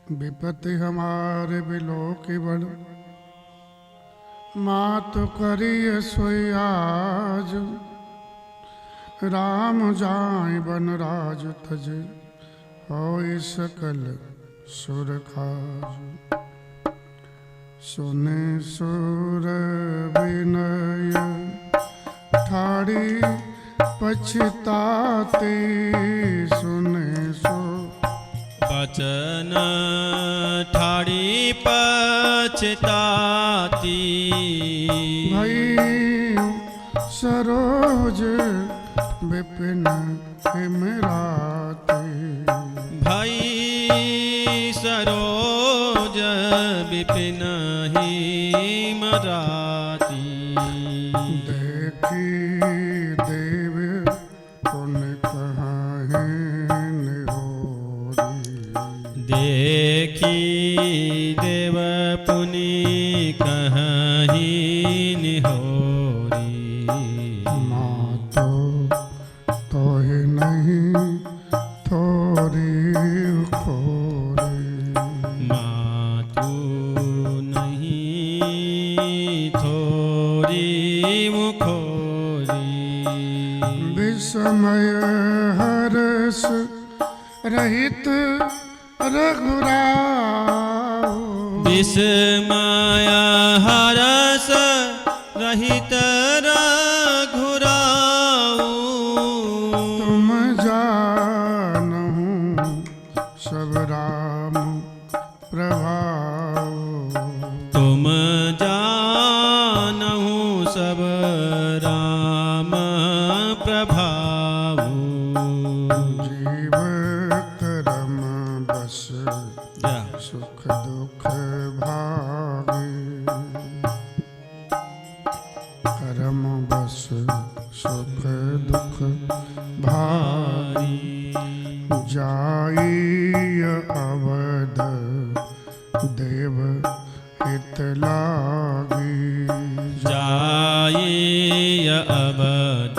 विपत्ति हमारे बिलो की बड़, मात करिय सोई आज। राम जाय बन राज तज, होय सकल सुर काज। सुने सुर विनय ठाड़ी पछताते, सुने सो वचन ठाड़ी पछताती। भई सरोज विपिन हिमराते। भई सरोज विपिन हिमराती। देखी देव पुण्य कहाँ निहोरी। देखी देव पुनि कहीं निहोरी। मातो तोहि नहीं थोरी खोरी। मातु नहीं थोरी मुखोरी। विस्मय हर्ष रहित रघुराव। विस्मय हरस रहित रघुराऊ। तुम जानहु सब राम प्रभाव। तुम जानहु सब राम प्रभाऊ। जीव करम बस सुख दुख भागे। करम बस सुख दुख भारी। जाई अवध देव हित लागी। जाई अवध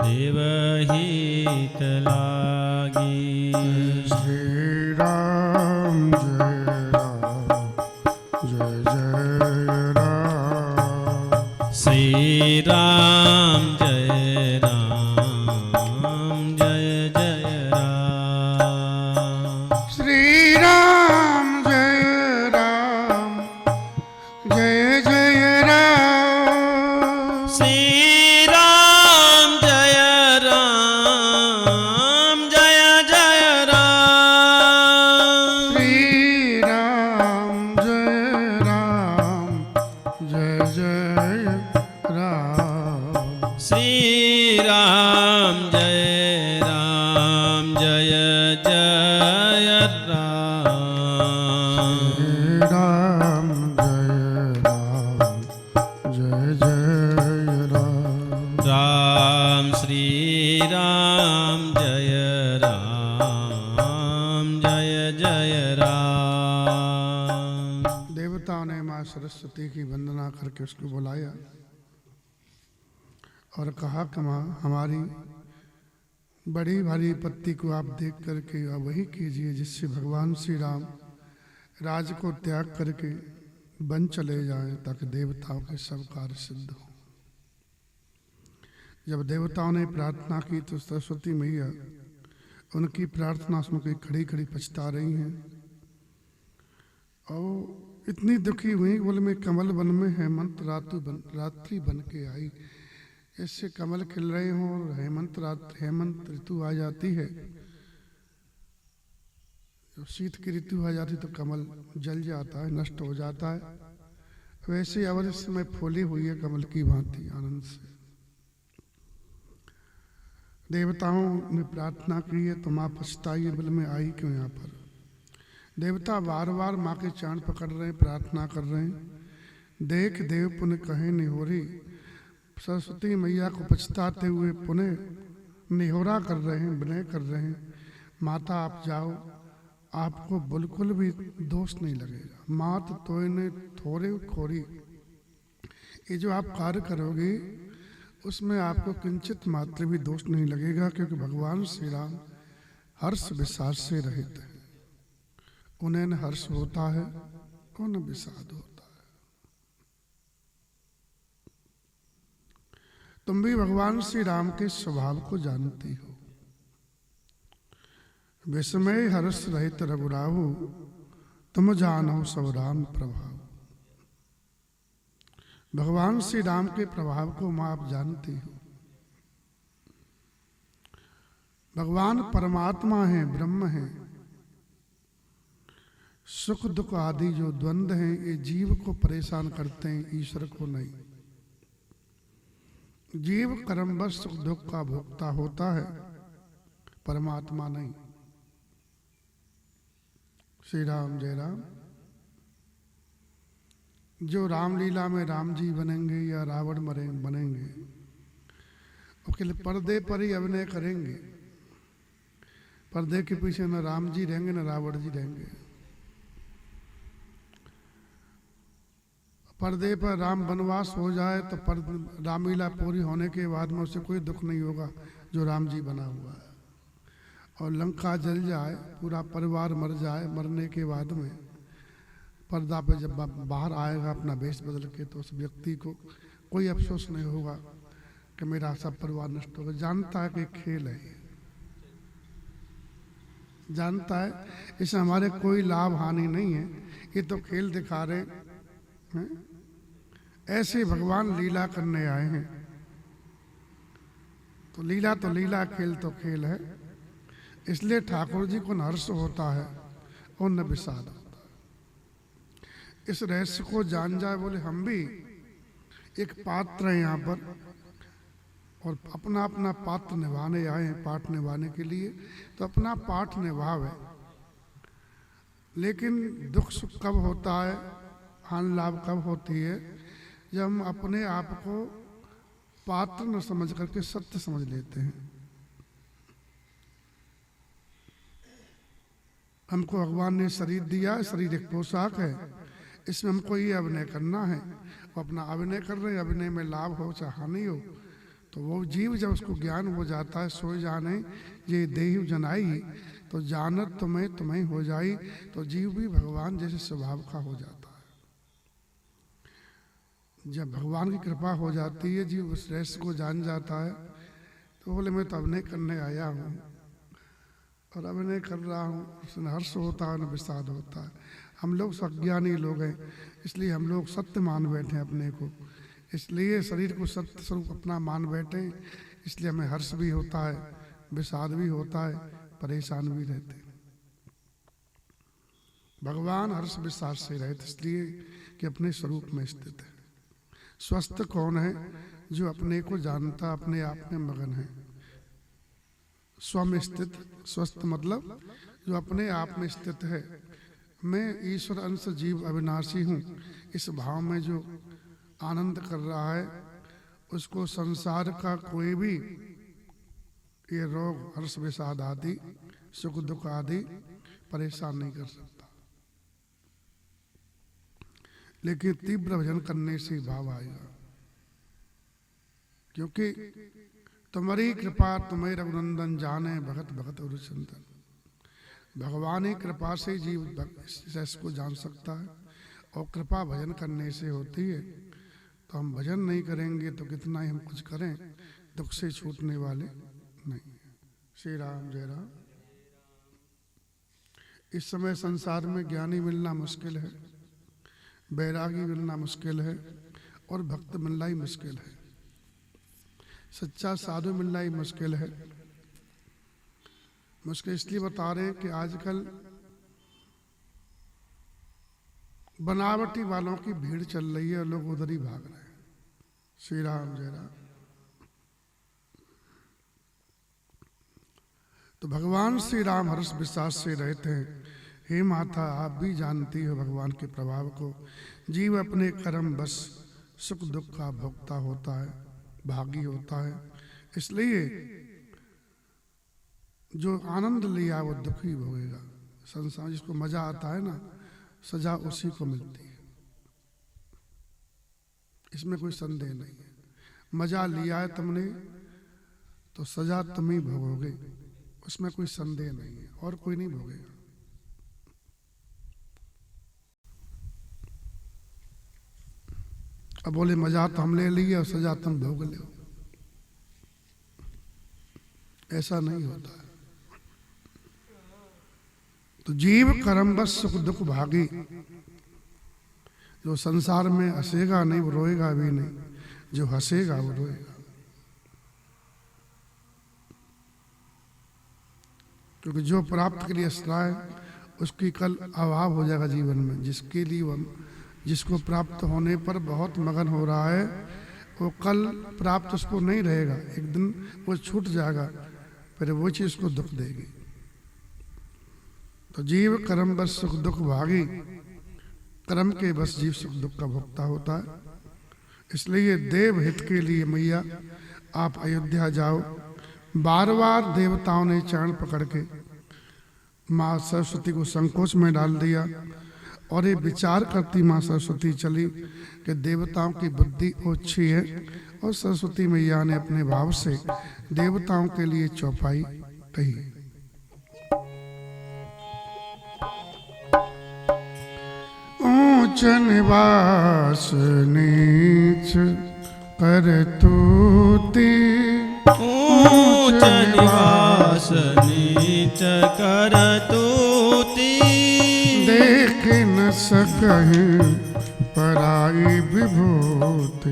देवहित लागी। श्री राम जय राम जय जय राम। श्री राम जय राम जय जय राम। श्री राम जय राम जय जय राम। श्री राम जय राम जय जय राम। श्री राम जय राम जय जय राम। श्री राम जय राम जय जय राम। श्री राम जय राम जय जय राम। राम श्री राम जय राम जय जय राम। देवताओं ने माँ सरस्वती की वंदना करके उसको बुलाया और कहा कि माँ हमारी बड़ी भारी विपत्ति को आप देख करके अब वही कीजिए जिससे भगवान श्री राम राज को त्याग करके वन चले जाएं, ताकि देवताओं के सब कार्य सिद्ध हो। जब देवताओं ने प्रार्थना की तो सरस्वती मैया उनकी प्रार्थना सुन के खड़ी खड़ी पछता रही हैं और इतनी दुखी हुई। बोले मैं कमल वन में हेमंत रात्रि बन के आई। इससे कमल खिल रहे हों और हेमंत ऋतु आ जाती है, जब शीत की ऋतु आ जाती तो कमल जल जाता है, नष्ट हो जाता है। वैसे अवर इस समय फूली हुई है कमल की भांति आनंद से। देवताओं ने प्रार्थना की है तो माँ पछताई बल में आई क्यों यहाँ पर। देवता बार बार माँ के चरण पकड़ रहे हैं, प्रार्थना कर रहे हैं। देख देव पुण्य कहे निहोरी। सरस्वती मैया को पछताते हुए पुनः निहोरा कर रहे हैं, विनय कर रहे हैं। माता आप जाओ, आपको बिल्कुल भी दोष नहीं लगेगा। मात तोयने थोड़े खोरी, ये जो आप कार्य करोगे उसमें आपको किंचित मात्र भी दोष नहीं लगेगा, क्योंकि भगवान श्री राम हर्ष विशास से रहित हैं। उन्हें न हर्ष होता है और न विषाद होता है। तुम भी भगवान श्री राम के स्वभाव को जानती हो। विस्मय हर्ष रहित रघुराहु, तुम जानो सब राम प्रभाव। भगवान श्री राम के प्रभाव को मां आप जानती हो। भगवान परमात्मा है, ब्रह्म है। सुख दुख आदि जो द्वंद्व हैं ये जीव को परेशान करते हैं, ईश्वर को नहीं। जीव कर्मवश सुख दुख का भोक्ता होता है, परमात्मा नहीं। श्री राम जय राम। जो रामलीला में राम जी बनेंगे या रावण बनेंगे, उसके पर्दे पर ही अभिनय करेंगे। पर्दे के पीछे न राम जी रहेंगे न रावण जी रहेंगे। पर्दे पर राम वनवास हो जाए तो रामलीला पूरी होने के बाद में उसे कोई दुख नहीं होगा जो राम जी बना हुआ है। और लंका जल जाए, पूरा परिवार मर जाए, मरने के बाद में पर्दा पे जब बाहर आएगा अपना वेश बदल के, तो उस व्यक्ति को कोई अफसोस नहीं होगा कि मेरा सब परिवार नष्ट होगा। जानता है कि खेल है, जानता है इससे हमारे कोई लाभ हानि नहीं है, ये तो खेल दिखा रहे हैं। ऐसे भगवान लीला करने आए हैं, तो लीला, खेल तो खेल है। इसलिए ठाकुर जी को न हर्ष होता है और न विषाद होता है। इस रहस्य को जान जाए, बोले हम भी एक पात्र है यहाँ पर और अपना अपना पात्र निभाने आए हैं, पाठ निभाने के लिए। तो अपना पाठ निभाव है, लेकिन दुख सुख कब होता है, हानि लाभ कब होती है, जब हम अपने आप को पात्र न समझ करके सत्य समझ लेते हैं। हमको भगवान ने शरीर दिया, शरीर एक पोशाक है, इसमें हमको ये अभिनय करना है। वो अपना अभिनय कर रहे हैं, अभिनय में लाभ हो चाहे हानि हो। तो वो जीव जब उसको ज्ञान हो जाता है, सोई जाने ये देहि जनाई, तो जानत तुम्हें हो जाई, तो जीव भी भगवान जैसे स्वभाव का हो जाता है। जब भगवान की कृपा हो जाती है, जीव उस रहस्य को जान जाता है, तो बोले मैं तो अभिनय करने आया हूँ और अभिनय कर रहा हूँ, उसमें हर्ष होता है न विषाद होता है। हम लोग सज्ञानी लोग हैं, इसलिए हम लोग सत्य मान बैठे अपने को, इसलिए शरीर को सत्य स्वरूप अपना मान बैठे, इसलिए हमें हर्ष भी होता है, विषाद भी होता है, परेशान भी रहते हैं। भगवान हर्ष विषाद से रहते इसलिए कि अपने स्वरूप में स्थित है। स्वस्थ कौन है? जो अपने को जानता, अपने आप में मगन है। स्व में स्थित, स्वस्थ मतलब जो अपने आप में स्थित है। मैं ईश्वर अंश जीव अविनाशी हूँ, इस भाव में जो आनंद कर रहा है, उसको संसार का कोई भी ये रोग, हर्ष विषाद आदि, सुख दुख आदि परेशान नहीं कर सकता। लेकिन तीव्र भजन करने से भाव आएगा, क्योंकि तुम्हारी कृपा तुम्हें रघुनंदन जाने, भगत भगत और चिंतन। भगवान ही कृपा से जीव इस को जान सकता है, और कृपा भजन करने से होती है। तो हम भजन नहीं करेंगे तो कितना ही हम कुछ करें, दुख से छूटने वाले नहीं। श्री राम जय राम। इस समय संसार में ज्ञानी मिलना मुश्किल है, बैरागी मिलना मुश्किल है, और भक्त मिलना ही मुश्किल है। सच्चा साधु मिलना ही मुश्किल है। मुश्किल इसलिए बता रहे हैं कि आजकल बनावटी वालों की भीड़ चल रही है और लोग उधर ही भाग रहे हैं। श्री राम जय राम। तो भगवान श्री राम हर्ष विश्वास से रहते हैं। हे माता, आप भी जानती हो भगवान के प्रभाव को। जीव अपने कर्म बस सुख दुख का भोक्ता होता है, भागी होता है। इसलिए जो आनंद लिया वो दुखी भोगेगा। संसार जिसको मजा आता है ना, सजा उसी को मिलती है, इसमें कोई संदेह नहीं है। मजा लिया है तुमने तो सजा तुम ही भोगोगे, उसमें कोई संदेह नहीं है, और कोई नहीं भोगेगा। अब बोले मजा तो हम ले लिए और सजा तुम भोग लो। ऐसा नहीं होता है। तो जीव कर्म बस सुख दुख भागी। जो संसार में हंसेगा नहीं वो रोएगा भी नहीं, जो हंसेगा वो रोएगा। क्योंकि जो प्राप्त के लिए हंस रहा है उसकी कल अभाव हो जाएगा जीवन में। जिसके लिए वो, जिसको प्राप्त होने पर बहुत मगन हो रहा है, वो कल प्राप्त उसको नहीं रहेगा, एक दिन वो छूट जाएगा, फिर वो चीज उसको दुख देगी। तो जीव कर्म बस सुख दुख भागी। कर्म के बस जीव सुख दुख का भोक्ता होता है। इसलिए देव हित के लिए मैया आप अयोध्या जाओ। बार बार देवताओं ने चरण पकड़ के माँ सरस्वती को संकोच में डाल दिया और ये विचार करती माँ सरस्वती चली कि देवताओं की बुद्धि ओछी है, और सरस्वती मैया ने अपने भाव से देवताओं के लिए चौपाई कही। ऊंच निवास नीच करतूती, ऊंच निवास नीच करतूती, देख न सकहीं पराई विभूति,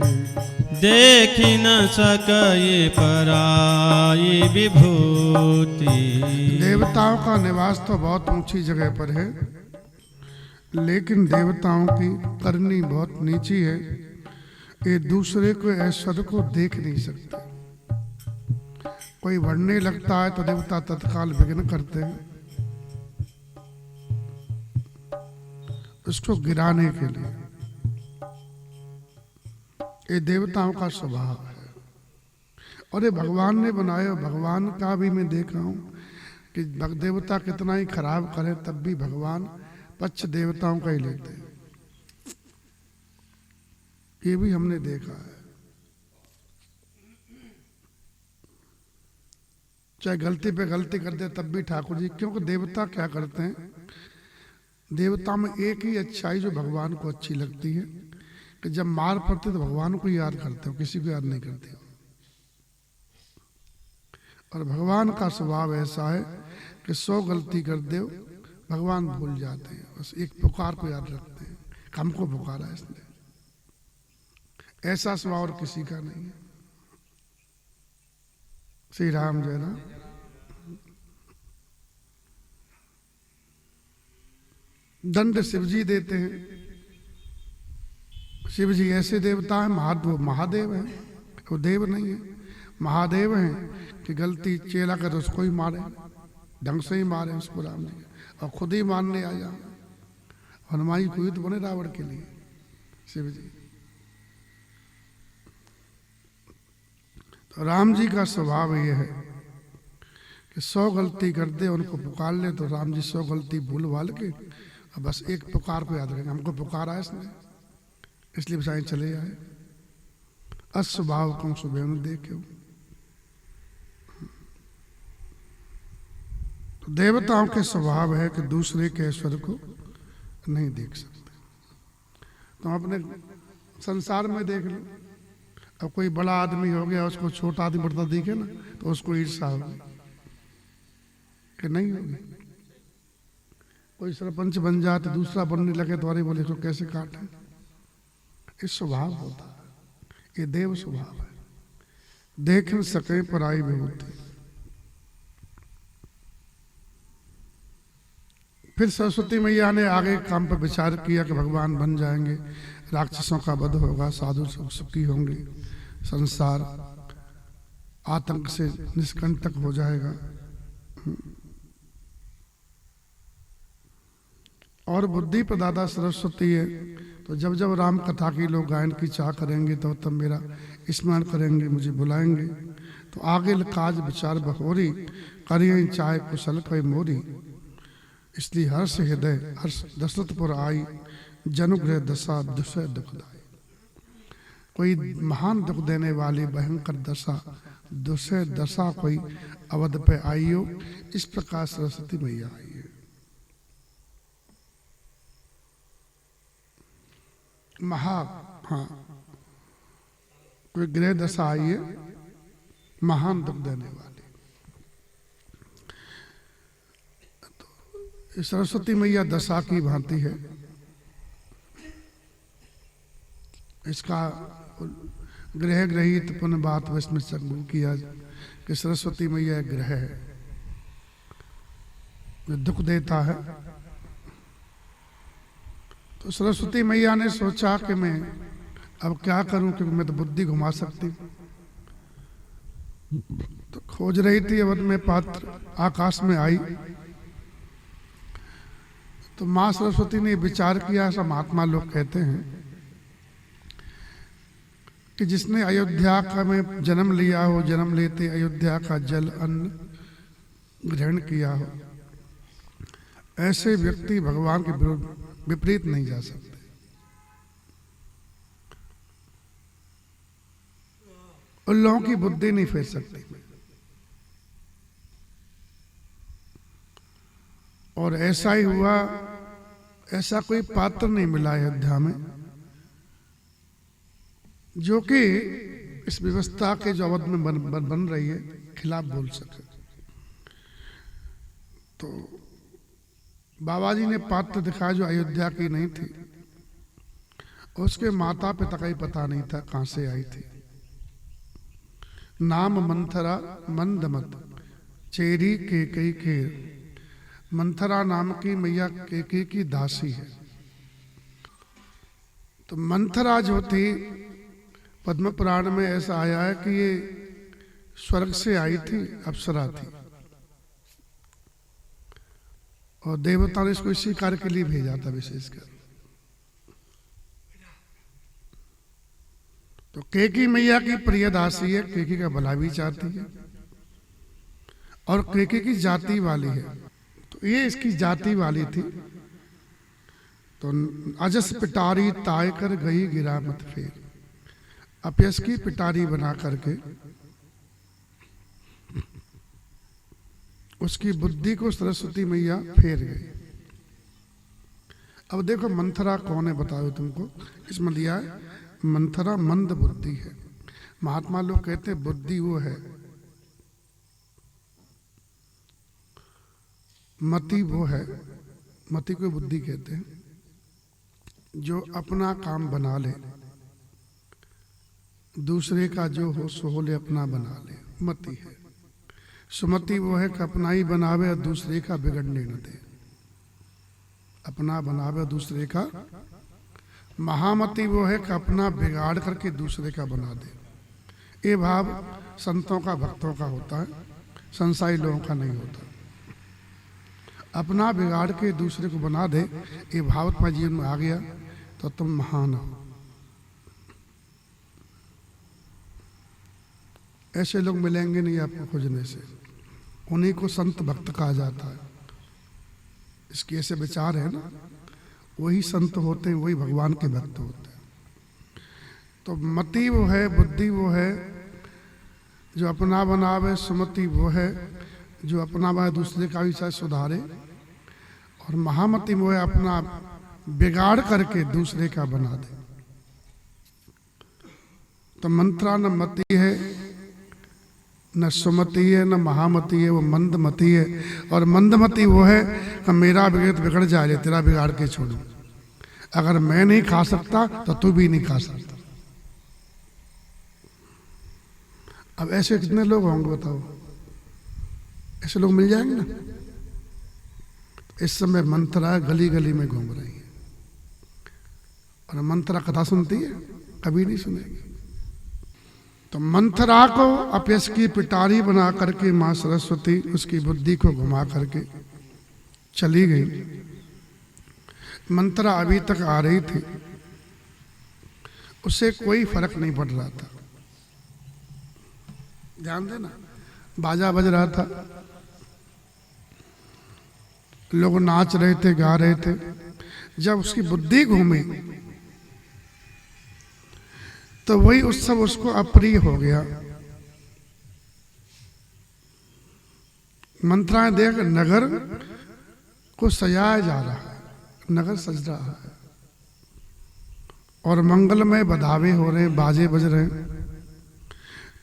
देख न सकये पराई विभूति। देवताओं का निवास तो बहुत ऊंची जगह पर है, लेकिन देवताओं की करनी बहुत नीची है। ये दूसरे को ऐश्वर्य को देख नहीं सकते। कोई बढ़ने लगता है तो देवता तत्काल विघ्न करते हैं उसको गिराने के लिए। ये देवताओं का स्वभाव है। और ये भगवान ने बनाया। भगवान का भी मैं देख रहा हूं कि देवता कितना ही खराब करे तब भी भगवान पक्ष देवताओं का ही लेते हैं। ये भी हमने देखा है। चाहे गलती पे गलती करते तब भी ठाकुर जी, क्योंकि देवता क्या करते हैं, देवता में एक ही अच्छाई जो भगवान को अच्छी लगती है कि जब मार पड़ते तो भगवान को याद करते हो, किसी को याद नहीं करते हो। और भगवान का स्वभाव ऐसा है कि 100 गलती कर दो भगवान भूल जाते हैं, बस एक पुकार को याद रखते हैं, हमको पुकारा इसने। ऐसा स्वभाव और किसी का नहीं है। श्री राम जय राम। दंड शिव जी देते हैं। शिव जी ऐसे देवता है, महादेव है, वो देव नहीं है, महादेव हैं कि गलती चेला कर उसको ही मारे, ढंग से ही मारे उसको राम जी, और खुद ही मारने आ जाए। हनुमान को युद्ध बने रावण के लिए शिव जी। तो राम जी का स्वभाव यह है कि 100 गलती कर दे उनको पुकार ले तो राम जी 100 गलती भूल भाल के और बस एक पुकार को याद रखेंगे, हमको पुकारा है इसने, इसलिए बसाए चले आए। अस्वभाव को सुबह देखे। तो देवताओं के स्वभाव है कि दूसरे के ऐश्वर्य को नहीं देख सकते। तो अपने संसार में देख लो, अब कोई बड़ा आदमी हो गया उसको छोटा आदमी बढ़ता दिखे ना तो उसको ईर्ष्या होगी कि नहीं होगी। कोई सरपंच बन जाए तो दूसरा बनने लगे तो अरे बोले इसको कैसे काटे। ये स्वभाव होता है, ये देव स्वभाव है। देख न सके पराई विभूति। फिर सरस्वती मैया ने आगे काम पर विचार किया कि भगवान बन जाएंगे, राक्षसों का वध होगा, साधु सुखी होंगे, संसार आतंक से निष्कंटक हो जाएगा। और बुद्धि प्रदाता सरस्वती है, तो जब जब राम कथा की लोग गायन की चाह करेंगे तो तब मेरा स्मरण करेंगे, मुझे बुलाएंगे। तो आगे काज विचार बहोरी, करिए चाहे कुशल कोई मोरी। इसलिए हर्ष हृदय हर्ष दशरथपुर आई, जनुग्रह दशा दुसह दुखदाई। कोई महान दुख देने वाली भयंकर दशा दुसह दशा कोई अवध पे आई हो, इस प्रकार सरस्वती मैया आई है। हाँ कोई ग्रह दशा आई है महान दुख देने वाली। तो सरस्वती मैया दशा की भांति है। इसका ग्रह ग्रहित पुनः बात में संगू किया कि सरस्वती मैया एक ग्रह है जो दुख देता है। तो सरस्वती मैया ने सोचा कि मैं अब क्या करूं, क्योंकि मैं तो बुद्धि घुमा सकती हूं। तो खोज रही थी, अवध में पात्र आकाश में आई। तो मां सरस्वती ने विचार किया, ऐसा महात्मा लोग कहते हैं कि जिसने अयोध्या का में जन्म लिया हो, जन्म लेते अयोध्या का जल अन्न ग्रहण किया हो, ऐसे व्यक्ति भगवान के विरुद्ध विपरीत नहीं जा सकते। उन लोगों की बुद्धि नहीं फेर सकती। और ऐसा ही हुआ। ऐसा कोई पात्र नहीं मिला अयोध्या में जो कि इस व्यवस्था के जो अवध में बन रही है खिलाफ बोल सके। तो बाबा जी ने पात्र दिखाया जो अयोध्या की नहीं थी। उसके माता पिता का ही पता नहीं था कहां से आई थी। नाम मंथरा मंदमत चेरी केकई खेर। मंथरा नाम की मैया केकई की दासी है। तो मंथरा जो थी, पद्म पुराण में ऐसा आया है कि ये स्वर्ग से आई थी, अप्सरा थी, और देवता ने इसको इसी कार्य के लिए भेजा था विशेषकर। तो केकी मैया की प्रिय दासी है, केकी का भला भी चाहती है और केकी की जाति वाली है। तो ये इसकी जाति वाली थी। तो अजस पिटारी ताय कर गई गिरा मत फेर। अपयस की पिटारी बना करके उसकी बुद्धि को सरस्वती मैया फेर गई। अब देखो मंथरा कौन है बताओ तुमको। इसमें दिया है मंथरा मंद बुद्धि है। महात्मा लोग कहते हैं बुद्धि वो है, मति वो है, मति को बुद्धि कहते हैं, जो अपना काम बना ले, दूसरे का जो हो सो हो ले अपना बना ले, मति है। सुमति वो है कि अपना ही बनावे और दूसरे का बिगड़ने न दे, अपना बनावे और दूसरे का। महामति वो है कि अपना बिगाड़ करके दूसरे का बना दे। ये भाव संतों का भक्तों का होता है, संसारी लोगों का नहीं होता। अपना बिगाड़ के दूसरे को बना दे, ये भाव तुम्हारे जीवन में आ गया तो तुम महान हो। ऐसे लोग मिलेंगे नहीं आपको खोजने से, उन्हीं को संत भक्त कहा जाता है। इसके ऐसे विचार है ना, वही संत होते हैं, वही भगवान के भक्त होते हैं। तो मति वो है, बुद्धि वो है जो अपना बनावे, सुमति वो है जो अपना बनाए दूसरे का भी शायद सुधारे, और महामति वो है अपना बिगाड़ करके दूसरे का बना दे। तो मंत्रा न मति है, न सुमति है, न महामति है, वो मंदमति है। और मंदमति वो है कि मेरा बिगड़ जाए, तेरा बिगाड़ के छोड़ू। अगर मैं नहीं खा सकता तो तू भी नहीं खा सकता। अब ऐसे कितने लोग होंगे बताओ, ऐसे लोग मिल जाएंगे ना। इस समय मंत्रा गली गली में घूम रही है, और मंत्रा कथा सुनती है, कभी नहीं सुनेगी। तो मंथरा को अपयस की पिटारी बना करके मां सरस्वती उसकी बुद्धि को घुमा करके चली गई। मंथरा अभी तक आ रही थी, उससे कोई फर्क नहीं पड़ रहा था। ध्यान देना, बाजा बज रहा था, लोग नाच रहे थे, गा रहे थे। जब उसकी बुद्धि घूमी तो वही उत्सव उसको अप्रिय हो गया। मंत्राएं देख नगर को सजाया जा रहा है, नगर सज रहा है, और मंगलमय बधावे हो रहे हैं, बाजे बज रहे हैं।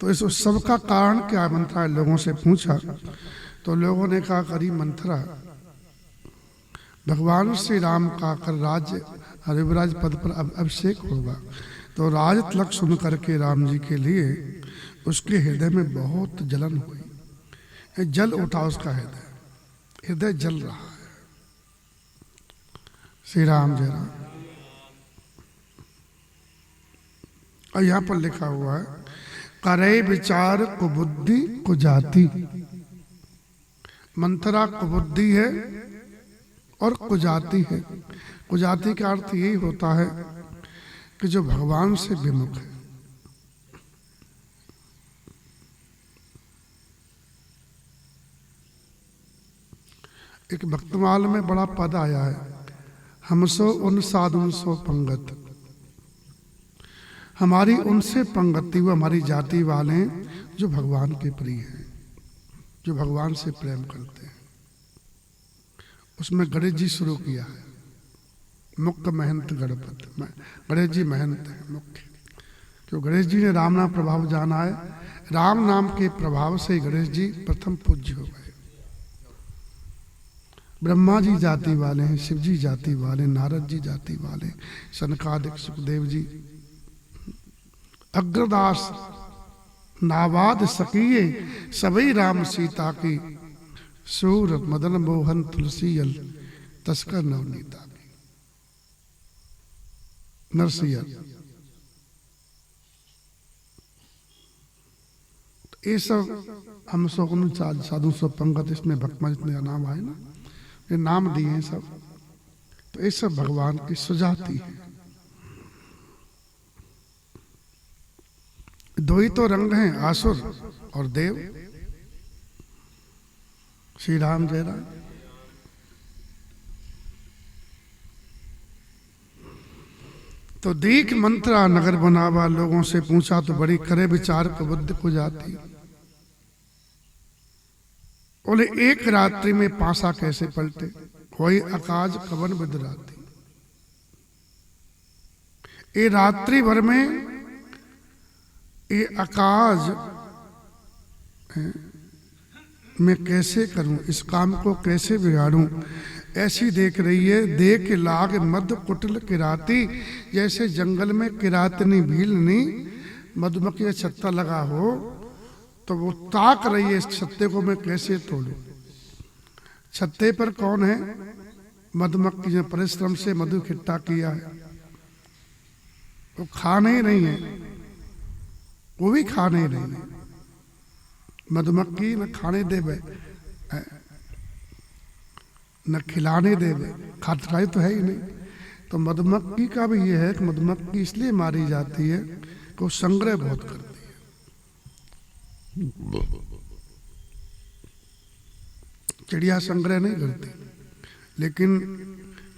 तो इस उत्सव का कारण क्या है? मंथरा लोगों से पूछा तो लोगों ने कहा, करी मंथरा, भगवान श्री राम का कर राज्य हरिवराज पद पर अभिषेक होगा, तो राज तिलक सुन करके राम जी के लिए उसके हृदय में बहुत जलन हुई। जल उठा उसका हृदय जल रहा है। श्री राम जय राम। और यहाँ पर लिखा हुआ है, करे विचार कुबुद्धि कुजाति। मंथरा कुबुद्धि है और कुजाति है। कुजाति का अर्थ यही होता है कि जो भगवान से विमुख है। एक भक्तमाल में बड़ा पद आया है, हमसो उन साधुन सो पंगत। हमारी उनसे पंगति, वो हमारी जाति वाले हैं जो भगवान के प्रिय हैं, जो भगवान से प्रेम करते हैं। उसमें गणेश जी शुरू किया है, मुख्य महंत गणपति। गणेश जी महंत है मुख्य, क्यों? गणेश जी ने राम नाम प्रभाव जाना है। राम नाम के प्रभाव से गणेश जी प्रथम पूज्य हो गए। ब्रह्मा जी जाति वाले हैं, शिव जी जाति वाले, नारद जी जाति वाले, सनकादिक सुखदेव जी, अग्रदास नावाद सकीये सभी राम सीता की, सूर मदन मोहन तुलसीयल तस्कर नवनीता की, नरसिंह। ये सब हम सौ साधु सौ पंगत, इसमें भक्तमा जितने नाम आए ना, ये नाम दिए हैं सब, तो ये सब भगवान की सुजाति है। दो ही तो रंग हैं, आसुर और देव। श्री राम जय राम। तो दीख मंत्रा नगर बनावा, लोगों से पूछा तो बड़ी करे विचार को बुद्धि को जाती। बोले एक रात्रि में पासा कैसे पलटे, कोई आकाश कवन बिदराती। ये रात्रि भर में ये आकाश मैं कैसे करूं, इस काम को कैसे बिगाड़ूं। ऐसी देख रही है, देख लाग मध्य कुटिल किराती। जैसे जंगल में किरातनी भीलनी मधुमक्खी का छत्ता लगा हो, तो वो ताक रही है इस छत्ते को मैं कैसे तोड़ूं। छत्ते पर कौन है? मधुमक्खी ने परिश्रम से मधु इकट्ठा किया है, वो खा नहीं रही है, वो भी खा नहीं रही है। मधुमक्खी न खाने देवे न खिलाने देवे, खाई तो है ही नहीं। तो मधुमक्खी का भी ये है कि मधुमक्खी इसलिए मारी जाती है कि वो संग्रह बहुत करती है। चिड़िया संग्रह नहीं करती, लेकिन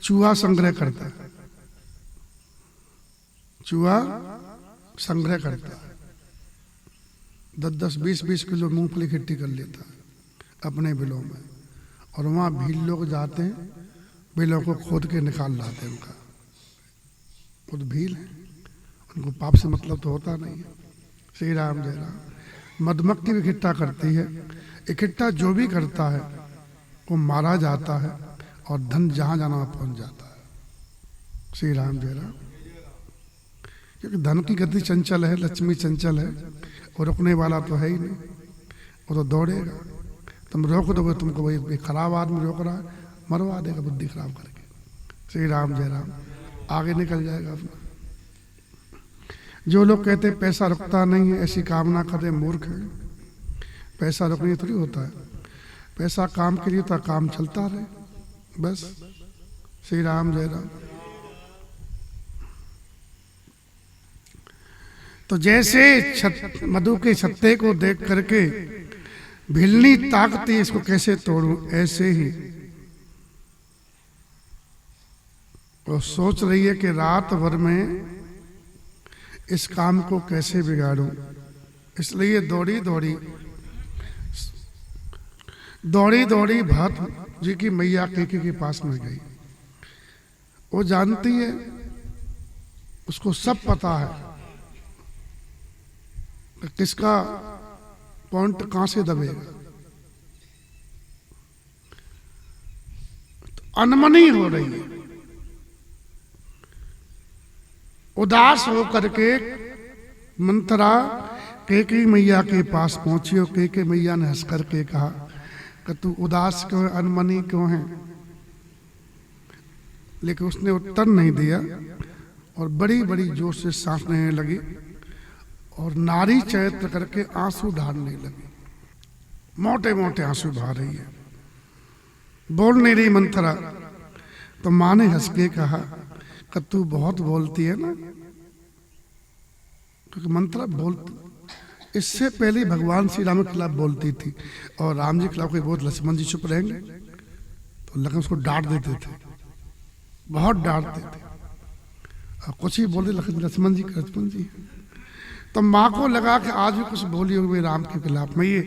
चूहा संग्रह करता है। चूहा संग्रह करता है, 10-10, 20-20 किलो मूंगफली इकट्ठी कर लेता है अपने बिलों में, और वहाँ भील लोग जाते हैं, बिलों को खोद के निकाल लाते हैं उनका। खुद भील है, उनको पाप से मतलब तो होता नहीं है। श्री राम जय राम। मधुमक्खी भी इकट्ठा करती है, इकट्ठा जो भी करता है वो मारा जाता है और धन जहाँ जाना वहाँ पहुँच जाता है। श्री राम जय राम। क्योंकि धन की गति चंचल है, लक्ष्मी चंचल है, और रुकने वाला तो है ही नहीं, वो तो दौड़ेगा। तुम रोक दोगे, तुमको वही खराब आदमी रोक रहा है, मरवा देगा बुद्धि खराब करके। श्री राम जय राम। आगे निकल जाएगा अपना। जो लोग कहते पैसा रुकता नहीं है, ऐसी कामना करते, मूर्ख है। पैसा रुकने थोड़ी होता है, पैसा काम के लिए होता, काम चलता रहे बस। श्री राम जय राम। तो जैसे मधु के छत्ते को देख करके भिलनी ताकती है इसको कैसे तोड़ूं, ऐसे ही वो सोच रही है कि रात भर में इस काम को कैसे बिगाड़ूं। इसलिए दौड़ी दौड़ी भरत जी की मैया कैकेयी के पास में गई। वो जानती है, उसको सब पता है कि किसका पॉइंट कहां से दबेगा। तो अनमनी हो रही है, उदास होकर के मंथरा कैकेयी मैया के पास पहुंची और कैकेयी मैया ने हंस करके कहा कि तू उदास क्यों है, अनमनी क्यों है। लेकिन उसने उत्तर नहीं दिया और बड़ी बड़ी जोर से सांस लेने लगी और नारी चरित्र करके आंसू ढालने लगी, मोटे मोटे आंसू बहा रही है, बोल नहीं रही मंथरा। तो माँ ने हंस के कहा कि तू बहुत बोलती है ना, क्योंकि मंथरा बोलती, इससे पहले भगवान श्री राम के खिलाफ बोलती थी और राम जी के खिलाफ कोई बहुत, लक्ष्मण जी चुप रहेंगे तो लक्ष्मण उसको डांट देते थे, बहुत डांटते थे, और कुछ ही बोलते लक्ष्मण जी। तो माँ को लगा कि आज भी कुछ बोली होगी राम के खिलाफ में। ये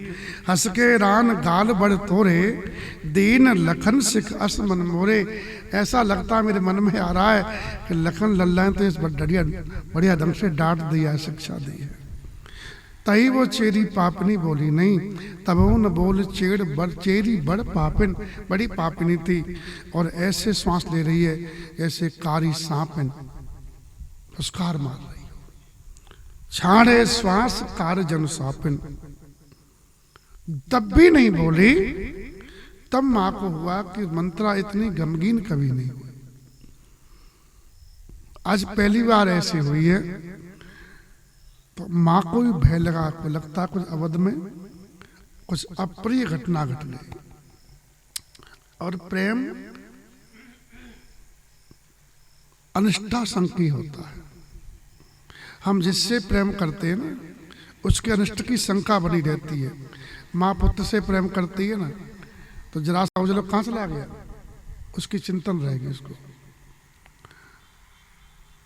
हंस के रान गाल बड़ तोरे, दीन लखन सिख अस मन मोरे। ऐसा लगता मेरे मन में आ रहा है कि लखन लल्ला तो इस बढ़िया ढंग से डांट दिया है, शिक्षा दी है। तई वो चेरी पापनी बोली नहीं, तब वो न बोल चेरी बड़ पापिन, बड़ी पापिनी थी और ऐसे श्वास ले रही है ऐसे कारी सांपिन फुसकार मार रही, छाड़े श्वास कार जन सांपिन। तब भी नहीं बोली। तब मां को हुआ कि मंत्रा इतनी गमगीन कभी नहीं हुई, आज पहली बार ऐसी हुई है। तो मां को भी भय लगा, को लगता कुछ अवध में कुछ अप्रिय घटना घट गई। और प्रेम अनिष्टाशंकी होता है, हम जिससे प्रेम करते हैं ना उसके अनिष्ट की शंका बनी रहती है। माँ पुत्र से प्रेम करती है ना तो जरा सा लोग कहाँ चला गया उसकी चिंतन रहेगी, उसको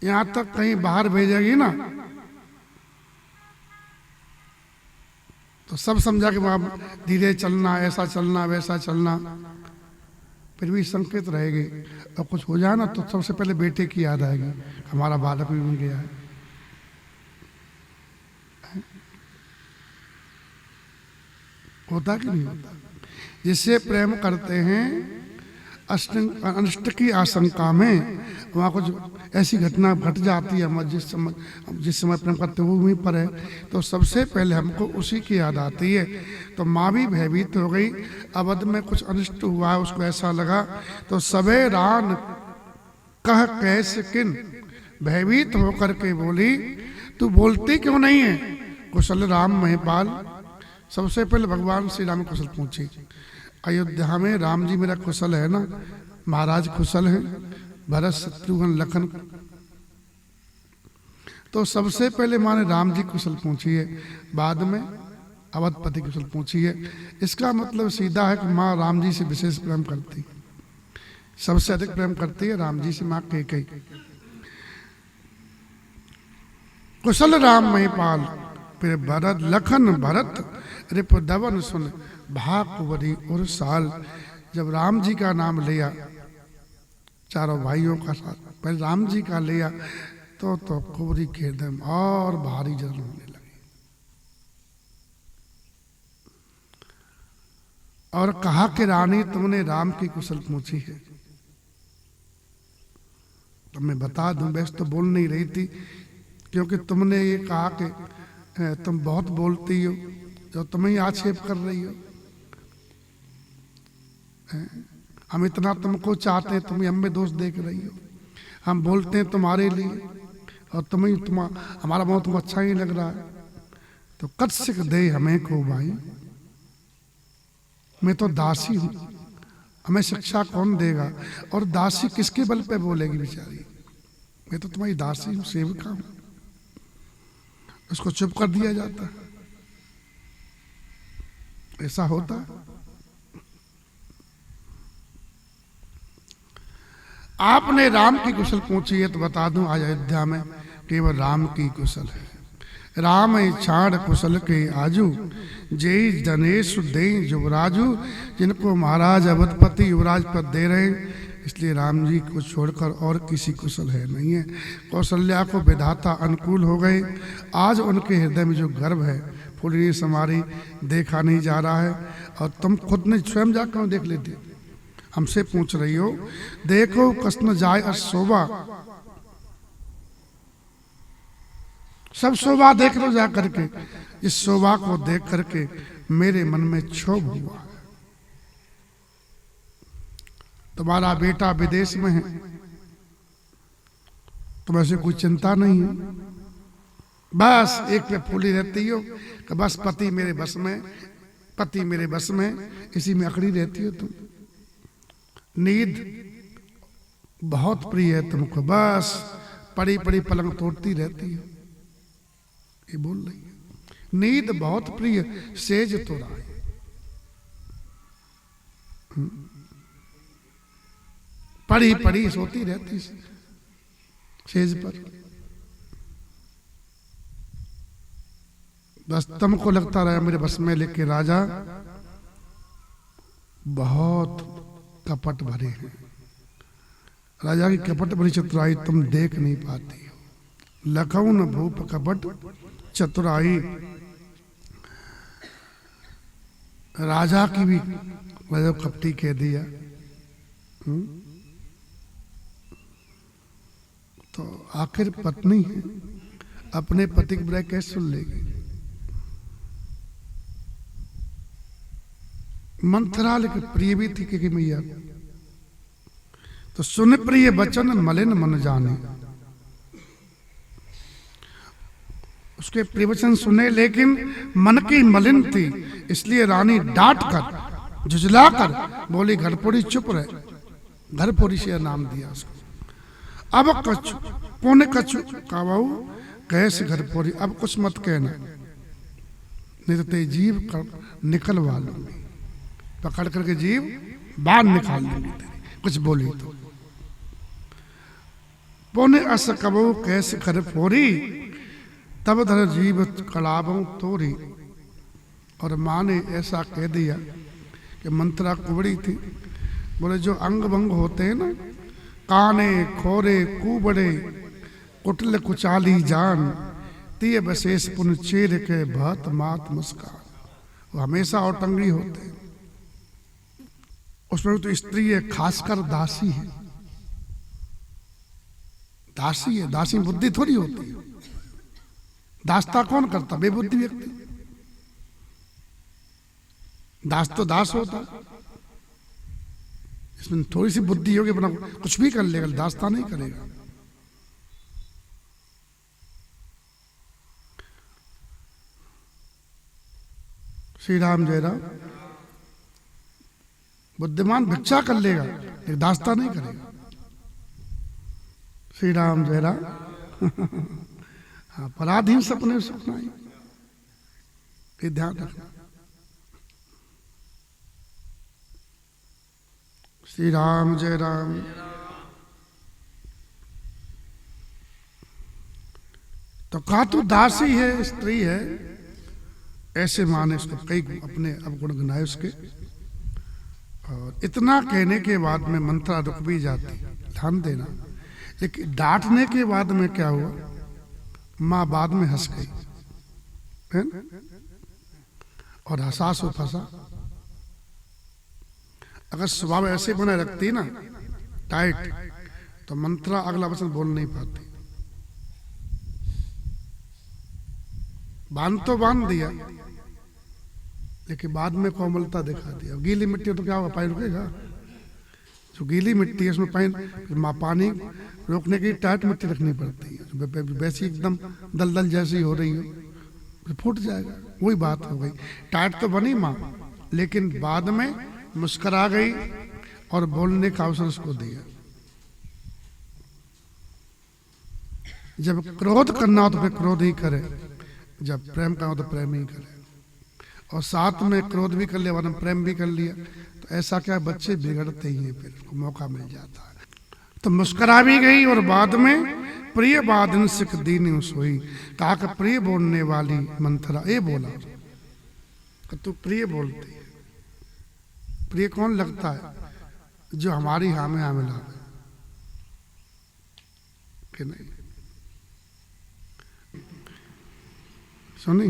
यहां तक कहीं बाहर भेजेगी ना तो सब समझा कि वहां धीरे चलना, ऐसा चलना, वैसा चलना, फिर भी संकेत रहेगी। और कुछ हो जाए ना तो सबसे पहले बेटे की याद आएगी, हमारा बालक भी बन गया है। होता कि नहीं होता? जिससे प्रेम करते हैं अनिष्ट की आशंका में वहाँ कुछ ऐसी घटना घट जाती है, जिस समय प्रेम करते वो वहीं पर है तो सबसे पहले हमको उसी की याद आती है। तो माँ भी भयभीत हो गई, अवध में कुछ अनिष्ट हुआ है, उसको ऐसा लगा तो सबे रान कह कैसे किन, भयभीत होकर के बोली तू बोलती क्यों नहीं है। कुशल राम महिपाल, सबसे पहले भगवान श्री राम कुशल पूछी। अयोध्या में राम जी मेरा कुशल है ना, महाराज कुशल है, भरत शत्रुघ्न लखन। तो सबसे पहले माँ ने राम जी कुशल पूछी है, बाद में अवधपति कुशल पूछी है। इसका मतलब सीधा है कि माँ राम जी से विशेष प्रेम करती, सबसे अधिक प्रेम करती है राम जी से माँ कैकेयी। कुशल राम महिपाल, फिर भरत लखन भरत रिपुदवन सुन भाकुवरी और साल। जब राम जी का नाम लिया, चारों भाइयों का साथ पहले राम जी का लिया तो कुवरी के दम और भारी जलन होने लगी। और कहा कि रानी तुमने राम की कुशल पूछी है। तो मैं बता दूं, वैसे तो बोल नहीं रही थी क्योंकि तुमने ये कहा कि तुम बहुत बोलती हो, जो तुम्हें ही आक्षेप कर रही हो। हम इतना तुमको चाहते हैं, तुम हम में दोष देख रही हो। हम बोलते हैं तुम्हारे लिए और हमारा बहुत तुमको अच्छा ही लग रहा है। तो कत्सिक दे हमें को भाई, मैं तो दासी हूं, हमें शिक्षा कौन देगा। और दासी किसके बल पे बोलेगी बेचारी, मैं तो तुम्हारी दासी हूं, सेविका हूं। उसको चुप कर दिया जाता है, ऐसा होता है। आपने राम की कुशल पूछी है तो बता दूं, आज अयोध्या में केवल राम की कुशल है। राम छाड़ कुशल के आजू, जय जनेश दे युवराजू। जिनको महाराज अवधपति युवराज पद दे रहे हैं, इसलिए राम जी को छोड़कर और किसी कुशल है नहीं है। कौशल्या को विधाता अनुकूल हो गए। आज उनके हृदय में जो गर्व है फुलरी समारी देखा नहीं जा रहा है। और तुम खुद ने स्वयं जाकर देख लेते, हमसे पूछ रही हो। देखो कसन जाए और शोभा, सब शोभा देख लो जा करके। इस शोभा को देख करके मेरे मन में क्षोभ हुआ। तुम्हारा बेटा विदेश में है, तुम ऐसे कोई चिंता नहीं है, बस एक पे फूली रहती हो कि बस पति मेरे बस में, पति मेरे बस में, इसी में अकड़ी रहती हो तुम। नींद बहुत प्रिय है तुमको, बस पड़ी पड़ी पलंग तोड़ती रहती है, ये बोल रही है। नींद बहुत प्रिय सेज तोड़ा है। पड़ी पड़ी सोती रहती सेज पर। बस तुमको लगता रहा मेरे बस में, लेके राजा बहुत कपट भरे हैं। राजा की कपट भरी चतुराई तुम देख नहीं पाती हो। लखऊ न भूप कपट चतुराई। राजा की भी राजा कपटी कह दिया। तो आखिर पत्नी है, अपने पति की बुराई कैसे सुन लेगी। मंथरा लेकिन प्रिय भी थी कि मैया को। तो सुन प्रिय बचन मलिन मन जाने, उसके प्रिय वचन सुने लेकिन मन की मलिन थी। इसलिए रानी डांट कर झुझला कर बोली घरपोड़ी चुप रहे। घरपोड़ी से नाम दिया उसको। अब कछु पुण्य कछु काबू कैसे घरपोड़ी, अब कुछ मत कहना, नहीं तो तेरी जीव निकलवा लूंगी, पकड़ करके जीव बाहर निकाल लूंगी तेरी, कुछ बोली तो। पुण्य अस कबू कैसे घरपोड़ी, तब धर जीव कलाबों तोरी। और माँ ने ऐसा कह दिया कि मंत्रा कुबड़ी थी। बोले जो अंग भंग होते हैं ना, काने खोरे कुबड़े कुटल कुचाली जान, तिय बशेष पुन चेर के भात मात मुस्कान। वो हमेशा औटंगी होते हैं। उसमें तो स्त्री है, खासकर दासी है। दासी है, दासी बुद्धि थोड़ी होती है। दासता कौन करता, बेबुद्धि व्यक्ति। दास तो दास होता, इसमें थोड़ी सी बुद्धि होगी, अपना कुछ भी कर लेगा, दासता नहीं करेगा। श्री राम जय राम। बुद्धिमान भिक्षा कर लेगा लेकिन दासता नहीं करेगा। श्री राम जय राम। हाँ, पराधीन सपने सपना ये ध्यान रखना। श्री राम जय राम। तो कहा तू दासी है, स्त्री है, ऐसे माने उसको कई अपने अवगुण गिनाए उसके। और इतना कहने के बाद में मंत्रा रुक भी जाती, ध्यान देना। लेकिन डांटने के बाद में क्या हुआ, माँ बाद में हंस गई है ना? और हंसा सो फंसा। अगर स्वभाव ऐसे बनाए रखती ना टाइट, तो मंत्रा अगला वचन बोल नहीं पाती। बांध तो बांध दिया, लेकिन बाद में कोमलता दिखा दिया। गीली मिट्टी तो क्या होगा, पानी रुकेगा। जो गीली मिट्टी है उसमें पानी रोकने की टाइट मिट्टी रखनी पड़ती है। वैसी एकदम दलदल जैसी हो रही हो, फूट जाएगा। वही बात हो गई। टाइट तो बनी माँ, लेकिन बाद में मुस्कुरा गई और बोलने का अवसर उसको दिया। जब क्रोध करना हो तो फिर क्रोध ही करे, जब प्रेम करना हो तो प्रेम ही करे। और साथ में क्रोध भी कर लिया, वरना प्रेम भी कर लिया, तो ऐसा क्या, बच्चे बिगड़ते ही हैं, फिर उसको मौका मिल जाता है। तो मुस्कुरा भी गई और बाद में प्रिय बादन सिख दीन सोई। कहा कि प्रिय बोलने वाली मंथरा ये बोला कि तू प्रिय बोलती है। प्रिय कौन लगता है, जो हमारी हाँ में हाँ मिला दे कि नहीं। सुनी,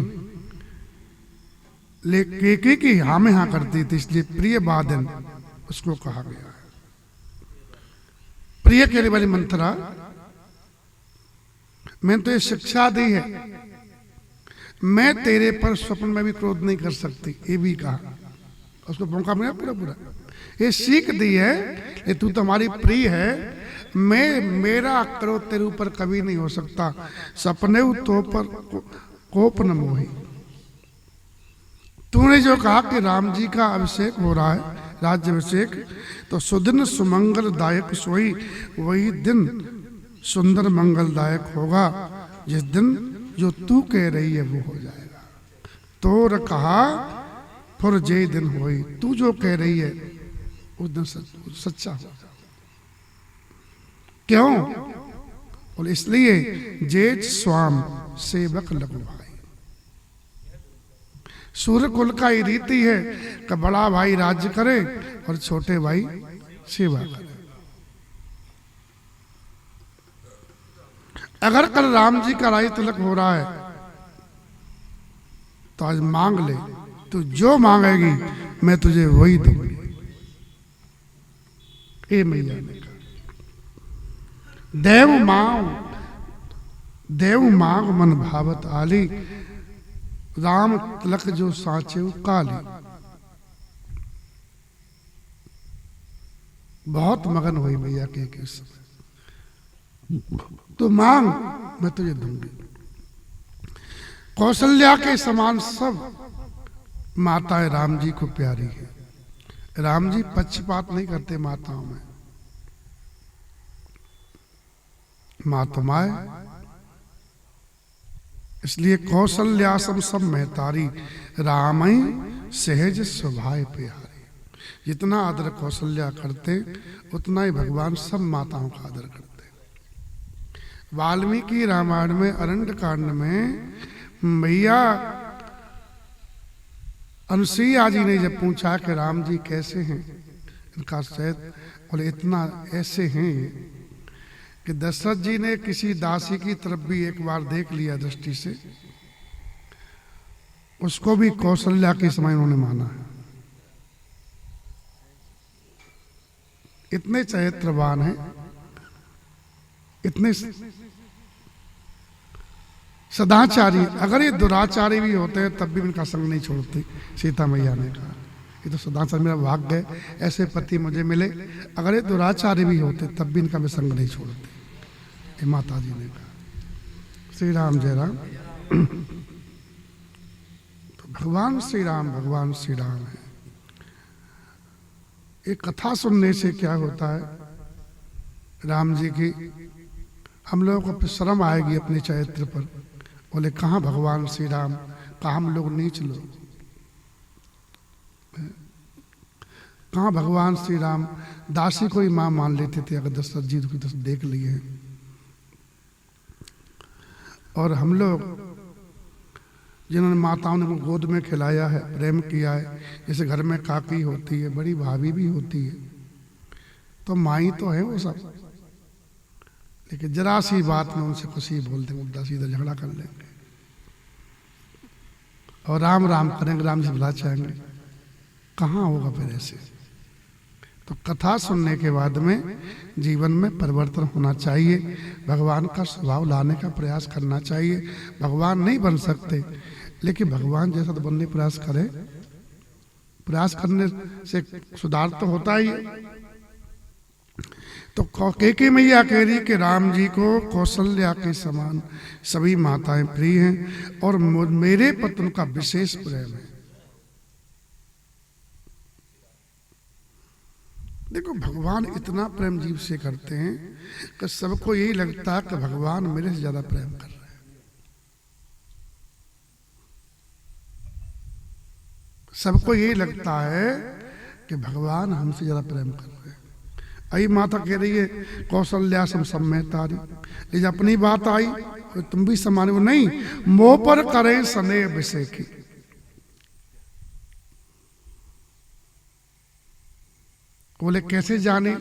ले केके की हाँ में हाँ करती थी, इसलिए प्रिय बादन उसको कहा गया है। प्रिय कहने वाली मंत्रा, मैंने तो ये शिक्षा दी है, मैं तेरे पर स्वप्न में भी क्रोध नहीं कर सकती, ये भी कहा। उसको मौका मिला पूरा पूरा, ये सीख दी है कि तू तो हमारी प्रिय है, मैं मेरा क्रोध तेरे ऊपर कभी नहीं हो सकता। सपने तो पर कोप न मोही। तूने जो कहा कि राम जी का अभिषेक हो रहा है, राज्याभिषेक, तो सुदिन सुमंगलदायक सोई, वही दिन सुंदर मंगलदायक होगा जिस दिन जो तू कह रही है वो हो जाएगा। तोर कहा फिर जे दिन होई, तू जो कह रही है उस दिन सच्चा हो। क्यों? और इसलिए जेठ स्वाम सेवक लगो भाई। सूर्य कुल का ही रीति है कि बड़ा भाई राज्य करे और छोटे भाई सेवा करे। अगर कल राम जी का राज तिलक हो रहा है तो आज मांग ले, तू जो मांगेगी मैं तुझे वही दूंगी। ए मैया ने कहा, देव मांग मन भावत आली, राम तिलक जो साचे काली। बहुत मगन हुई मैया के उस समय, तो मांग मैं तुझे दूंगी। कौशल्या के समान सब माताएं राम जी को प्यारी है। राम जी पक्षपात नहीं करते माताओं में। मातुमाए, इसलिए कौशल्यासम सब महतारी, रामई सहज स्वभाव प्यारी। जितना आदर कौशल्या करते उतना ही भगवान सब माताओं का आदर करते। वाल्मीकि रामायण में अरण्य कांड में मैया अनुसुईया जी ने जब पूछा कि राम जी कैसे हैं, इनका शायद बोले इतना ऐसे हैं कि दशरथ जी ने किसी दासी की तरफ भी एक बार देख लिया दृष्टि से, उसको भी कौशल्या के समय उन्होंने माना है। इतने चरित्रवान हैं, इतने सदाचारी। अगर ये दुराचारी भी होते हैं तब भी इनका संग नहीं छोड़ती। सीता मैया ने कहा ये तो सदाचार मेरा भाग्य है, ऐसे पति मुझे मिले। अगर ये दुराचारी भी होते तब भी इनका मैं संग नहीं छोड़ती, ये माता जी ने कहा। श्री राम जय राम। तो भगवान श्री राम है। एक कथा सुनने से क्या होता है, राम जी की हम लोगों को शर्म आएगी अपने चरित्र पर। बोले कहाँ भगवान श्री राम, कहाँ हम लोग नीच लोग, कहाँ भगवान श्री राम दासी को ही मां मान लेते थे अगर दशरथ जी को देख लिए हैं। और हम लोग जिन्होंने माताओं ने गोद में खिलाया है, प्रेम किया है, जैसे घर में काकी होती है, बड़ी भाभी भी होती है, तो माई तो है वो सब। लेकिन जरा सी बात में उनसे कुछ ही बोल देंगे, उल्टा सीधा झगड़ा कर लेंगे और राम राम करेंगे, राम से बुला चाहेंगे। कहाँ होगा फिर ऐसे? तो कथा सुनने के बाद में जीवन में परिवर्तन होना चाहिए, भगवान का स्वभाव लाने का प्रयास करना चाहिए। भगवान नहीं बन सकते, लेकिन भगवान जैसा तो बनने प्रयास करें। प्रयास करने से सुधार तो होता ही है। तो कैकेयी मैया कह रही कि राम जी को कौशल्या के समान सभी माताएं प्रिय हैं और मेरे पर उनका विशेष प्रेम है। देखो भगवान इतना प्रेम जीव से करते हैं कि सबको यही लगता है कि भगवान मेरे से ज्यादा प्रेम कर रहे हैं। सबको यही लगता है कि भगवान हमसे ज्यादा प्रेम कर रहे हैं। आई माता कह रही है कौशल्या सब महतारी, लेकिन अपनी बात आई तो तुम भी समान हो। नहीं, मोह पर करे स्नेह विषय की। बोले कैसे जाने?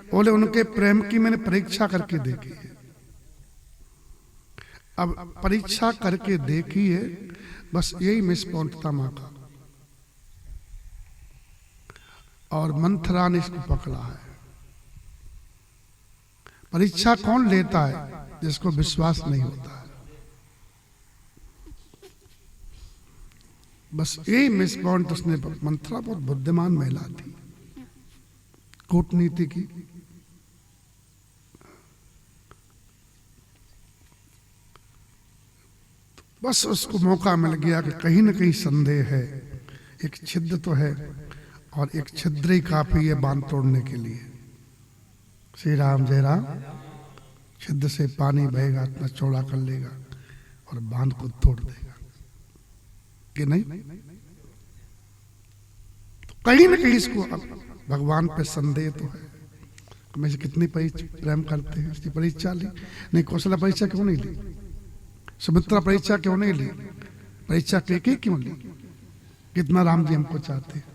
बोले उनके प्रेम की मैंने परीक्षा करके देखी है। अब परीक्षा करके देखी है, बस यही मिस पॉइंट था मां का। और मंथरा ने इसको पकड़ा है। परीक्षा कौन लेता है? जिसको विश्वास नहीं होता है। बस यही मिस पॉइंट उसने। मंथरा बहुत बुद्धिमान महिला थी, कूटनीति की। बस उसको मौका मिल गया कि कहीं न कहीं संदेह है, एक छिद्र तो है, और एक छिद्र ही काफी है बांध तोड़ने के लिए। श्री राम जय राम। छिद्र से पानी बहेगा, इतना चौड़ा कर लेगा और बांध को तोड़ देगा कि नहीं? तो कहीं न कहीं इसको भगवान पे संदेह तो है। हमें से कितनी प्रेम करते हैं, इसकी परीक्षा ली नहीं? कौशल्या परीक्षा क्यों नहीं ली? सुमित्रा परीक्षा क्यों नहीं ली? परीक्षा के क्यों ली? कितना राम जी हमको चाहते हैं।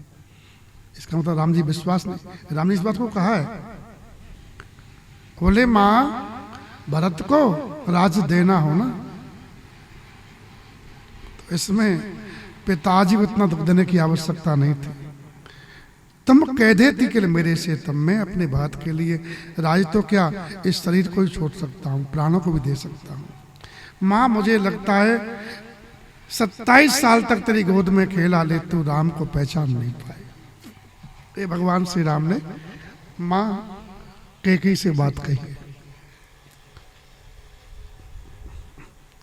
इसका मतलब राम जी विश्वास नहीं। राम जी इस बात को कहा है, बोले मां भरत को राज देना हो ना, तो इसमें पिताजी को इतना दुख देने की आवश्यकता नहीं थी। तुम कह देती कि मेरे से, तब मैं अपने बात के लिए राज तो क्या इस शरीर को ही छोड़ सकता हूँ, प्राणों को भी दे सकता हूँ। माँ मुझे लगता है 27 साल तक तेरी गोद में खेला ले, तू राम को पहचान नहीं पाए। ये भगवान श्री राम ने माँ कैकेयी से बात कही है।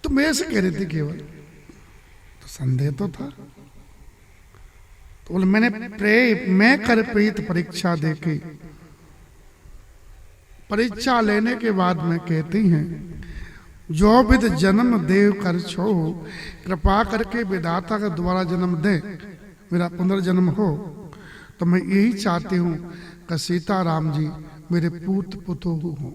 तो मैं ऐसे कह रही थी केवल, तो संदेह तो था। तो बोले मैं कर प्रीत परीक्षा देके, परीक्षा लेने के बाद में कहती हैं, जो विद जन्म देव कर छो, कृपा करके विधाता का दोबारा जन्म दे, मेरा पुनर्जन्म हो। तो मैं यही चाहती हूँ कि सीता राम जी मेरे पुत्र हो,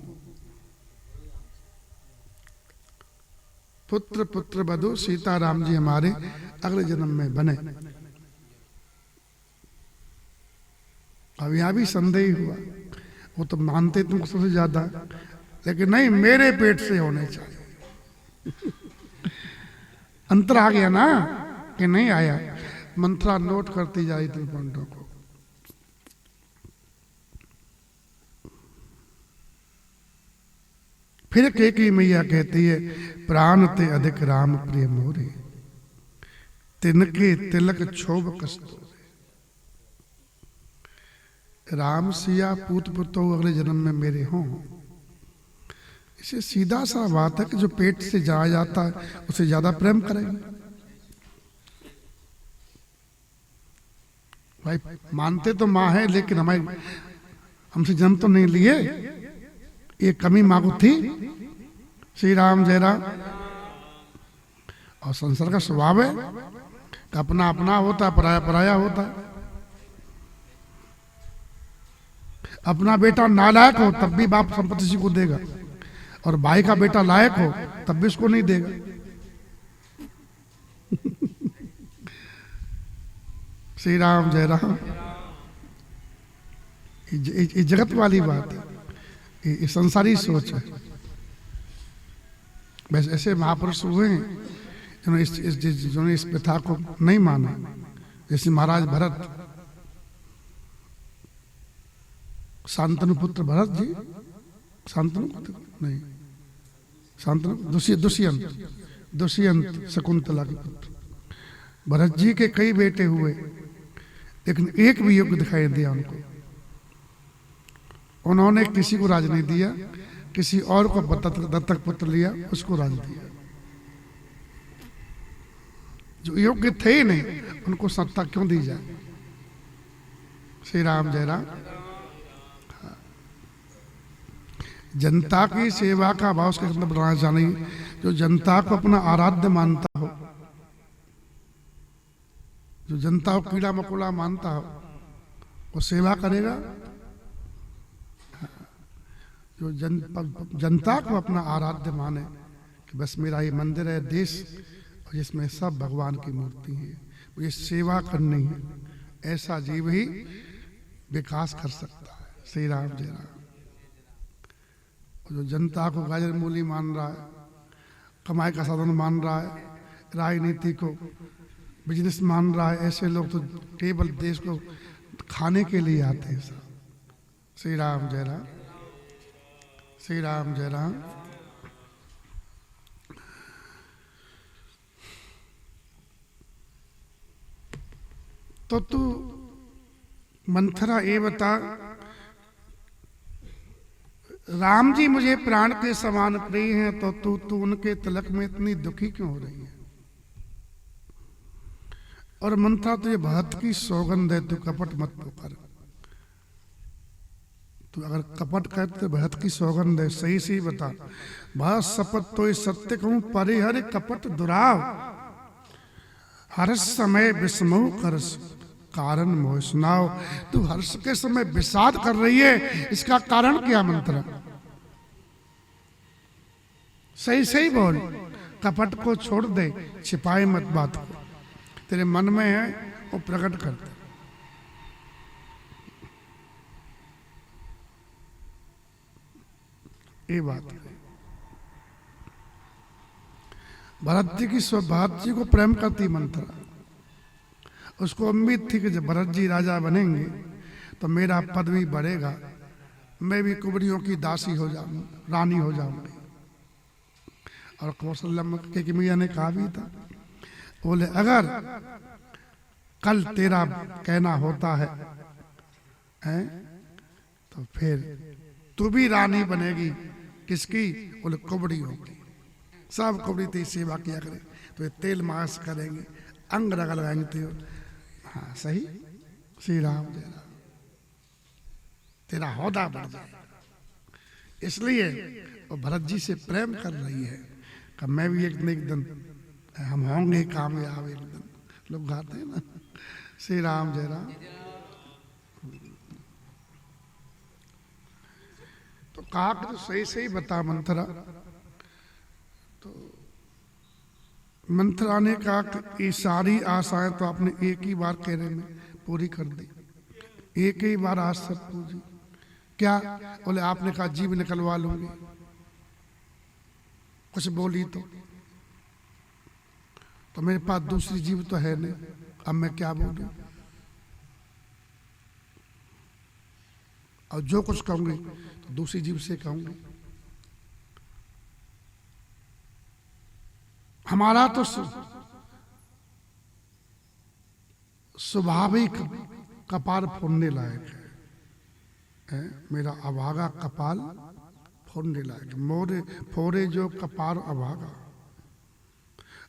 पुत्र पुत्र बधु सीता राम जी हमारे अगले जन्म में बने। अब यहां भी संदेह हुआ। वो तो मानते तुमको सबसे ज्यादा, लेकिन नहीं, मेरे पेट से होने चाहिए। अंतर आ गया ना कि नहीं आया? मंत्रा नोट करती जा रही थी पॉइंटों को। फिर कैकेयी मैया कहती है, प्राण ते अधिक राम प्रिय मोरे, तिनके तिलक क्षोभ कस्तूरे। राम सिया पूत पुत्र अगले जन्म में मेरे हों। इसे सीधा सा बात है कि जो पेट से जाया जाता है उसे ज्यादा प्रेम करेंगे। भाई मानते तो माँ है, लेकिन हमसे जन्म तो नहीं लिए, ये कमी माँ को थी। श्री राम जय राम। और संसार का स्वभाव है कि अपना अपना होता है, पराया पराया होता है। अपना बेटा नालायक हो तब भी बाप संपत्ति इसी को देगा, और भाई का बेटा लायक हो तब भी उसको नहीं देगा। श्री राम जय राम। ये जगत वाली बात है, ये संसारी सोच है। बस ऐसे महापुरुष हुए हैं जिन्होंने इस प्रथा को नहीं माना। जैसे महाराज भरत, शांतनु पुत्र भरत जी, शांतनु पुत्र नहीं, शांतनु दुष्यंत शकुंतला के पुत्र भरत जी के कई बेटे हुए, लेकिन एक भी योग्य दिखाई दिया उनको। उन्होंने किसी को राज नहीं दिया, किसी और को दत्तक पुत्र लिया, उसको राज दिया। जो योग्य थे ही नहीं, उनको सत्ता क्यों दी जाए? श्री राम जय राम। जनता की सेवा का भाव उसका मतलब बनाना चाहिए। जो जनता को अपना आराध्य मानता हो, जो जनता को कीड़ा मकोड़ा मानता हो, वो सेवा करेगा। जो जनता को अपना आराध्य माने कि बस मेरा ये मंदिर है, देश, और जिसमें सब भगवान की मूर्ति है, मुझे सेवा करनी है, ऐसा जीव ही विकास कर सकता है। श्री राम जय राम। जो जनता को गाजर मूली मान रहा है, कमाई का साधन मान रहा है, राजनीति को बिजनेस मान रहा है, ऐसे लोग तो केवल देश को खाने के लिए आते हैं सब। श्री राम जय राम, श्री राम जय राम। तो तू मंथरा ये बता, राम जी मुझे प्राण के समान प्रिय हैं, तो तू उनके तिलक में इतनी दुखी क्यों हो रही है? और मंथरा तुझे भरत की सौगंध है, तू कपट मत कर। तू अगर कपट करते तो भरत की सौगंध है, सही सही बता। भरत शपथ तो सत्य कहूं, परिहर कपट दुराव, हर्ष समय विस्मोह करस कारण मोह सुनाओ। तू हर्ष के समय विषाद कर रही है, इसका कारण क्या मंत्रा? सही सही बोल, कपट को छोड़ दे, छिपाए मत बात को, तेरे मन में है वो प्रकट कर दे। ये बात है। भरत जी को प्रेम करती मंत्रा। उसको उम्मीद थी कि जब भरत जी राजा बनेंगे तो मेरा पद भी बढ़ेगा, मैं भी कुबरियों की दासी हो जाऊंगी, रानी हो जाऊंगी। और कौशल्या की मैया ने कहा भी था, बोले अगर कल तेरा कहना होता है तो फिर तू भी रानी बनेगी। किसकी? बोले कुबड़ियों की। सब कुबड़ी तेरी सेवा किया करे, तो ये तेल मास करेंगे, अंग रगड़ लगाएंगे तो। हाँ सही, श्री राम जय राम। तेरा हौदा बढ़ जाएगा। इसलिए वो भरत जी से प्रेम कर रही है कि मैं भी एक दिन हम होंगे कामयाब, एक दिन। लोग गाते हैं ना, श्री राम जय राम। तो कहा कि तो सही सही बता मंथरा। तो मंथरा ने कहा कि ये सारी आशाएं तो आपने एक ही बार कहने में पूरी कर दी, एक ही बार आज सब पूजी। क्या? बोले आपने कहा जीव निकलवा लूंगी, कुछ बोली तो मेरे पास दूसरी जीव तो है नहीं, अब मैं क्या बोलूं? और जो कुछ कहूंगी तो दूसरी जीव से कहूंगी। हमारा तो स्वाभाविक कपाल फोड़ने लायक है। मेरा अभागा कपाल फोड़ने लायक, मोरे फोड़े जो कपाल अभागा।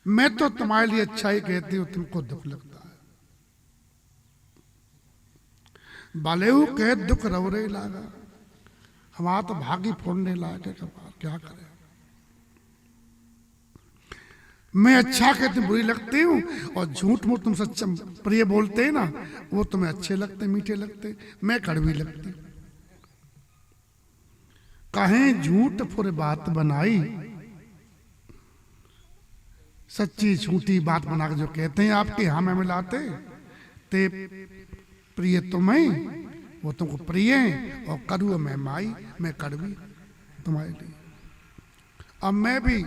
मैं तो तुम्हारे लिए अच्छा ही कहती हूं, तुमको दुख लगता है। बालेहू कह दुख रवरे लागा, हमारा तो भागी फोड़ने लायक है कपाल, क्या करें? मैं अच्छा कहती बुरी लगती हूँ, और झूठ मूठ तुम सच्चा प्रिय बोलते हैं ना, वो तुम्हें अच्छे लगते, मीठे लगते, मैं कड़वी लगती। कहें झूठ फुर बात बनाई, सच्ची झूठी बात बना के जो कहते हैं आपके यहाँ में मिलाते, ते प्रिय तुम्हें, वो तुमको प्रिय है, और कड़ू मैं माई, मैं कड़वी तुम्हारे लिए। अब मैं भी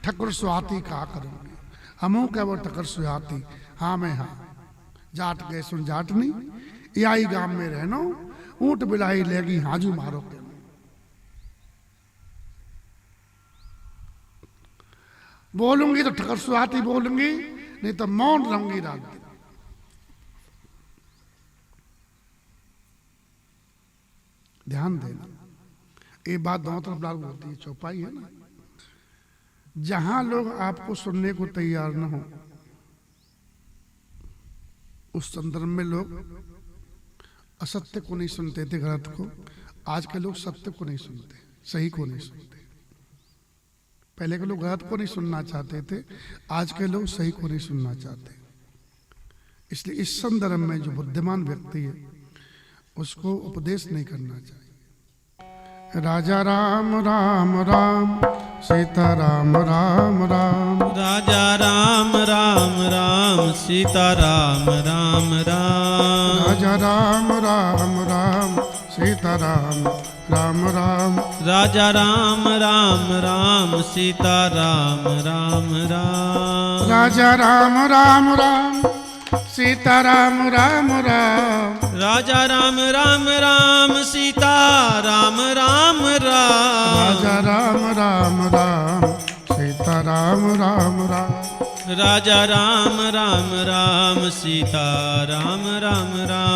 ठकुर सुहाती कहा करूंगी, हमू क्या वो ठकुर सुहाती, हाँ मैं हाँ। जाट गए सुन जाटनी, याई गांव में रहनो, ऊंट बिलाई लेगी हाजू मारो के। बोलूंगी तो ठकुर सुहाती बोलूंगी, नहीं तो मौन रहूंगी रात दिन। ध्यान देना, ये बात दोनों तरफ लागू होती है, चौपाई है ना। जहां लोग आपको सुनने को तैयार न हो, उस संदर्भ में लोग असत्य को नहीं सुनते थे, गलत को। आज के लोग सत्य को नहीं सुनते, सही को नहीं सुनते। पहले के लोग गलत को नहीं सुनना चाहते थे, आज के लोग सही को नहीं सुनना चाहते। इसलिए इस संदर्भ में जो बुद्धिमान व्यक्ति है उसको उपदेश नहीं करना चाहिए। राजा राम राम राम, सीता राम राम राम। राजा राम राम राम, सीता राम राम राम। राजा राम राम राम, सीता राम राम राम। राजा राम राम राम सीता राम राम राम। राजा राम राम राम सीता राम राम राम। राजा राम राम राम सीता राम राम राम। राजा राम राम राम सीता राम राम राम। राजा राम राम राम सीता राम राम राम।